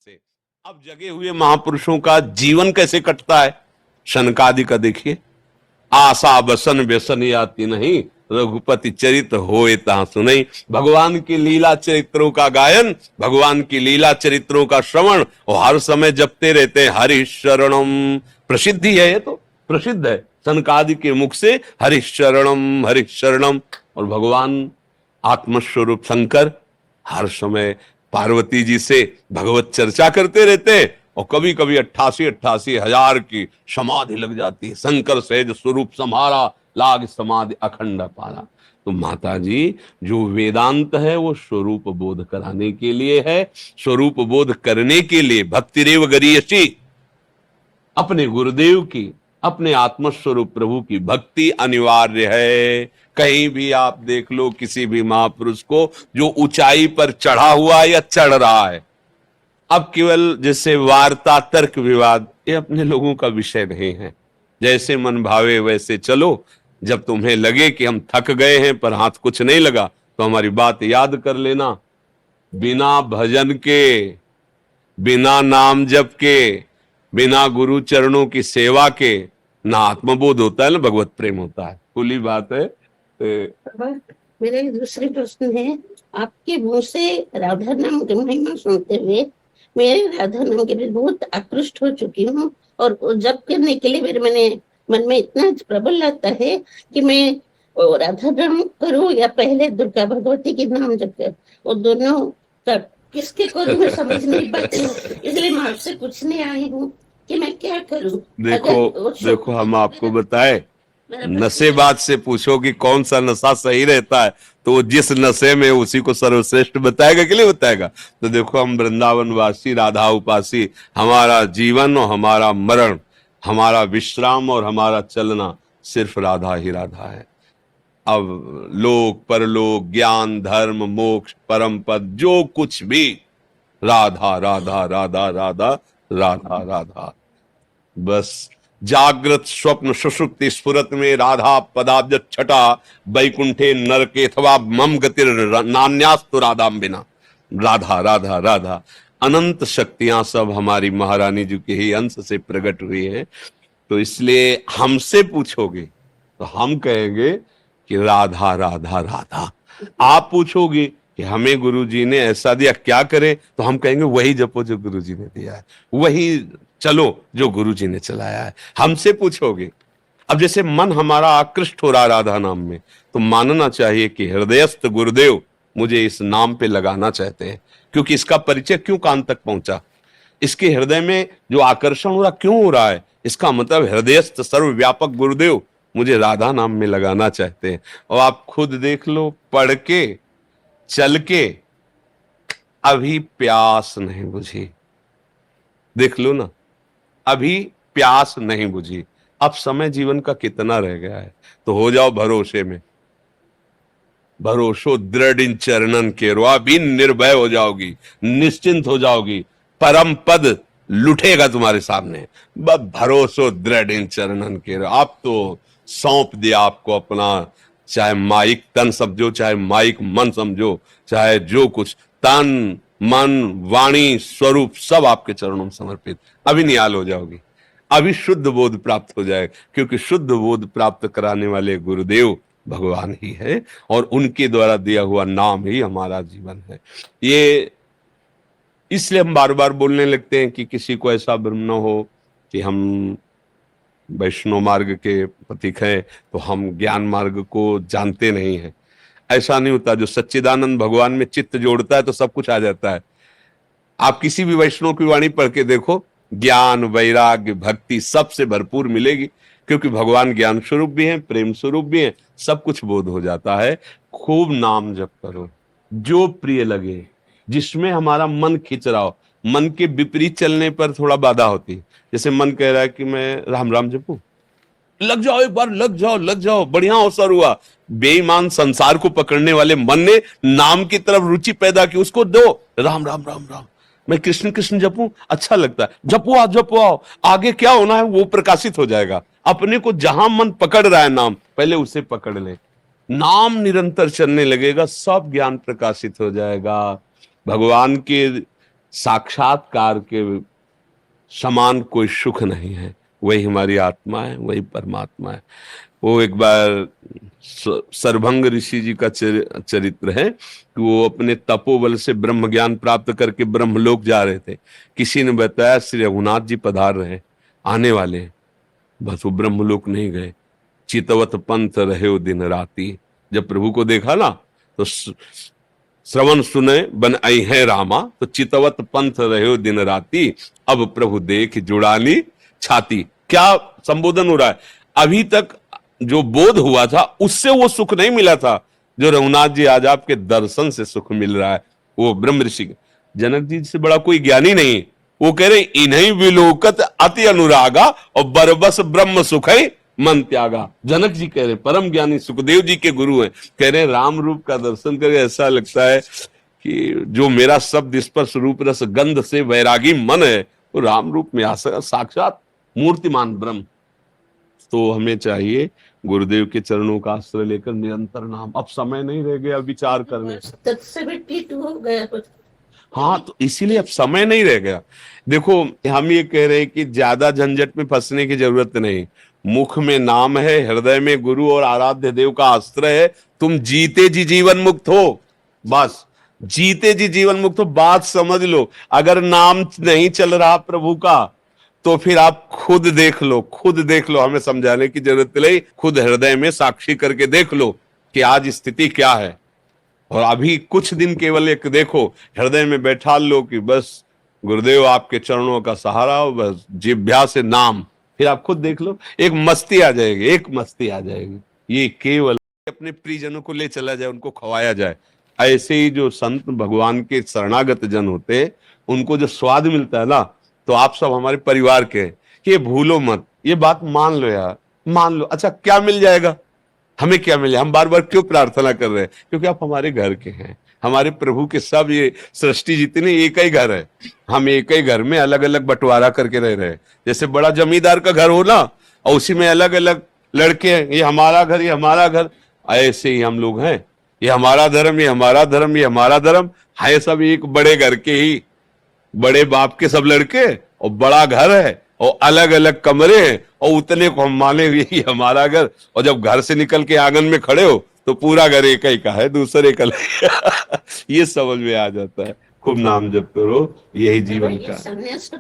से। अब जगे हुए महापुरुषों का जीवन कैसे कटता है, शनकादि का देखिए। आशा बसन व्यसन याति नहीं, रघुपति चरित होए तहां सुनई। भगवान की लीला चरित्रों का गायन, भगवान की लीला चरित्रों का श्रवण और हर समय जपते रहते हैं। हरि शरणम प्रसिद्धि है, ये तो प्रसिद्ध है सनकादि के मुख से, हरि शरणम हरि शरणम। और भगवान आत्मस्वरूप शंकर हर समय पार्वती जी से भगवत चर्चा करते रहते हैं और कभी कभी 88,88,000 की समाधि लग जाती है। शंकर सहज स्वरूप सम्हारा, लाग समाधि अखंड पारा। तो माता जी, जो वेदांत है वो स्वरूप बोध कराने के लिए है। स्वरूप बोध करने के लिए भक्ति रेव गरीयसी, अपने गुरुदेव की, अपने आत्मस्वरूप प्रभु की भक्ति अनिवार्य है। कहीं भी आप देख लो किसी भी महापुरुष को जो ऊंचाई पर चढ़ा हुआ या चढ़ रहा है। अब केवल जैसे वार्ता तर्क विवाद, ये अपने लोगों का विषय नहीं है। जैसे मन भावे वैसे चलो। जब तुम्हें लगे कि हम थक गए हैं पर हाथ कुछ नहीं लगा, तो हमारी बात याद कर लेना। बिना भजन के, बिना नाम जप के, बिना गुरु चरणों की सेवा के ना आत्मबोध होता है ना भगवत प्रेम होता है। खुली बात है। मेरा दूसरी प्रश्न है, आपके मुंह से राधा नाम की महिमा सुनते हुए मेरे राधा नाम के लिए बहुत आकृष्ट हो चुकी हूँ। और जप करने के लिए मेरे मन में इतना प्रबल लगता है कि मैं राधा नाम करूँ या पहले दुर्गा भगवती के नाम जप कर, और दोनों का किसके करूँ मैं समझ नहीं पाती हूँ। इसलिए मैं आपसे पूछने आई हूँ कि मैं क्या करूँ। देखो हम आपको बताए, नशेबाज से पूछो कि कौन सा नशा सही रहता है, तो जिस नशे में उसी को सर्वश्रेष्ठ बताएगा कि नहीं बताएगा। तो देखो हम वृंदावन वासी, राधा उपासी, हमारा जीवन और हमारा मरण, हमारा विश्राम और हमारा चलना सिर्फ राधा ही राधा है। अब लोक परलोक, ज्ञान, धर्म, मोक्ष, परम पद, जो कुछ भी राधा राधा राधा राधा राधा राधा। बस जागृत स्वप्न सुषुप्ति स्फुरत में राधा पदाब्ज छटा, वैकुंठे नरके अथवा मम गतिर नान्यास्तु राधाम बिना। राधा राधा राधा। अनंत शक्तियां सब हमारी महारानी जी के ही अंश से प्रकट हुई है। तो इसलिए हमसे पूछोगे तो हम कहेंगे कि राधा राधा राधा। आप पूछोगे कि हमें गुरुजी ने ऐसा दिया, क्या करें, तो हम कहेंगे वही जपो जो गुरुजी ने दिया है, वही चलो जो गुरुजी ने चलाया है। हमसे पूछोगे। अब जैसे मन हमारा आकृष्ट हो रहा राधा नाम में, तो मानना चाहिए कि हृदयस्थ गुरुदेव मुझे इस नाम पे लगाना चाहते हैं। क्योंकि इसका परिचय क्यों कान तक पहुंचा, इसके हृदय में जो आकर्षण हो रहा क्यों हो रहा है, इसका मतलब हृदयस्थ सर्वव्यापक गुरुदेव मुझे राधा नाम में लगाना चाहते हैं। और आप खुद देख लो, पढ़ के चल के अभी प्यास नहीं बुझी। देख लो ना, अभी प्यास नहीं बुझी। अब समय जीवन का कितना रह गया है, तो हो जाओ भरोसे में। भरोसो दृढ़ इन चरणन के रो, अभी निर्भय हो जाओगी, निश्चिंत हो जाओगी, परम पद लुटेगा तुम्हारे सामने। बस भरोसो दृढ़ इन चरणन के रो। आप तो सौंप दिया आपको अपना, चाहे माइक तन समझो, चाहे माइक मन समझो, चाहे जो कुछ, तन मन वाणी स्वरूप सब आपके चरणों में समर्पित। अभी निहाल हो जाओगी, अभी शुद्ध बोध प्राप्त हो जाएगा। क्योंकि शुद्ध बोध प्राप्त कराने वाले गुरुदेव भगवान ही है और उनके द्वारा दिया हुआ नाम ही हमारा जीवन है। ये इसलिए हम बार बार बोलने लगते हैं कि किसी को ऐसा भ्रम न हो कि हम वैष्णव मार्ग के प्रतीक हैं तो हम ज्ञान मार्ग को जानते नहीं हैं। ऐसा नहीं होता। जो सच्चिदानंद भगवान में चित्त जोड़ता है तो सब कुछ आ जाता है। आप किसी भी वैष्णव की वाणी पढ़ के देखो, ज्ञान, वैराग्य, भक्ति सबसे भरपूर मिलेगी। क्योंकि भगवान ज्ञान स्वरूप भी हैं, प्रेम स्वरूप भी हैं, सब कुछ बोध हो जाता है। खूब नाम जप करो, जो प्रिय लगे, जिसमें हमारा मन खिंच रहा हो। मन के विपरीत चलने पर थोड़ा बाधा होती है। जैसे मन कह रहा है कि मैं राम राम जपूं, लग जाओ, एक बार लग जाओ, लग जाओ, बढ़िया अवसर हुआ। बेईमान संसार को पकड़ने वाले मन ने नाम की तरफ रुचि पैदा की, उसको दो राम राम राम राम। मैं कृष्ण कृष्ण जपूं, अच्छा लगता है, जपो आओ, जपो आओ। आगे क्या होना है वो प्रकाशित हो जाएगा। अपने को जहां मन पकड़ रहा है नाम, पहले उसे पकड़ ले। नाम निरंतर चलने लगेगा, सब ज्ञान प्रकाशित हो जाएगा। भगवान के साक्षात्कार के समान कोई सुख नहीं है। वही हमारी आत्मा है, वही परमात्मा है। वो एक बार सरभंग ऋषि जी का चरित्र है कि वो अपने तपोबल से ब्रह्म ज्ञान प्राप्त करके ब्रह्मलोक जा रहे थे। किसी ने बताया श्री रघुनाथ जी पधार रहे, आने वाले हैं। बस वो ब्रह्मलोक नहीं गए, चितवत पंथ रहे हो दिन राती। जब प्रभु को देखा ना तो श्रवण सुने बन आई है रामा, तो चितवत पंथ रहे हो दिन राती, अब प्रभु देख जुड़ानी छाती। क्या संबोधन हो रहा है? अभी तक जो बोध हुआ था उससे वो सुख नहीं मिला था जो रघुनाथ जी आज आपके दर्शन से सुख मिल रहा है। वो ब्रह्म ऋषि, जनक जी से बड़ा कोई ज्ञानी नहीं। वो कह रहे इन्हीं विलोकत अति अनुरागा और बरबस ब्रह्म सुख है मन त्यागा। जनक जी कह रहे, परम ज्ञानी सुखदेव जी के गुरु हैं, कह रहे राम रूप का दर्शन करके ऐसा लगता है कि जो मेरा शब्द स्पर्श रूप रस गंध से वैरागी मन है वो राम रूप में आ सका, साक्षात मूर्तिमान ब्रह्म। तो हमें चाहिए गुरुदेव के चरणों का आश्रय लेकर निरंतर नाम। अब समय नहीं रह गया विचार करने, 72 हो गया कुछ। हाँ, तो इसीलिए अब समय नहीं रह गया। देखो हम ये कह रहे हैं कि ज्यादा झंझट में फंसने की जरूरत नहीं। मुख में नाम है, हृदय में गुरु और आराध्य देव का आश्रय है, तुम जीते जी जीवन मुक्त हो। बस जीते जी जीवन मुक्त हो, बात समझ लो। अगर नाम नहीं चल रहा प्रभु का तो फिर आप खुद देख लो, खुद देख लो, हमें समझाने की जरूरत नहीं। खुद हृदय में साक्षी करके देख लो कि आज स्थिति क्या है। और अभी कुछ दिन केवल एक देखो, हृदय में बैठा लो कि बस गुरुदेव आपके चरणों का सहारा हो, बस जिह्वा से नाम। फिर आप खुद देख लो, एक मस्ती आ जाएगी, एक मस्ती आ जाएगी। ये केवल अपने प्रियजनों को ले चला जाए, उनको खवाया जाए। ऐसे ही जो संत भगवान के शरणागत जन होते हैं उनको जो स्वाद मिलता है ना, तो आप सब हमारे परिवार के, ये भूलो मत, ये बात मान लो यार, मान लो। अच्छा क्या मिल जाएगा हमें? क्या मिले? हम बार बार क्यों प्रार्थना कर रहे हैं? क्योंकि आप हमारे घर के हैं, हमारे प्रभु के। सब ये सृष्टि जितनी एक ही घर है, हम एक ही घर में अलग अलग बंटवारा करके रह रहे हैं। जैसे बड़ा जमींदार का घर हो ना, और उसी में अलग अलग लड़के हैं, ये हमारा घर, ये हमारा घर। ऐसे ही हम लोग हैं, ये हमारा धर्म, ये हमारा धर्म, ये हमारा धर्म है। सब एक बड़े घर के ही, बड़े बाप के सब लड़के, और बड़ा घर है और अलग अलग कमरे हैं, और उतने को हम माने यही हमारा घर। और जब घर से निकल के आंगन में खड़े हो तो पूरा घर एक ही का है, दूसरे का ये समझ में आ जाता है। खूब नाम जप करो, यही जीवन का। संन्यास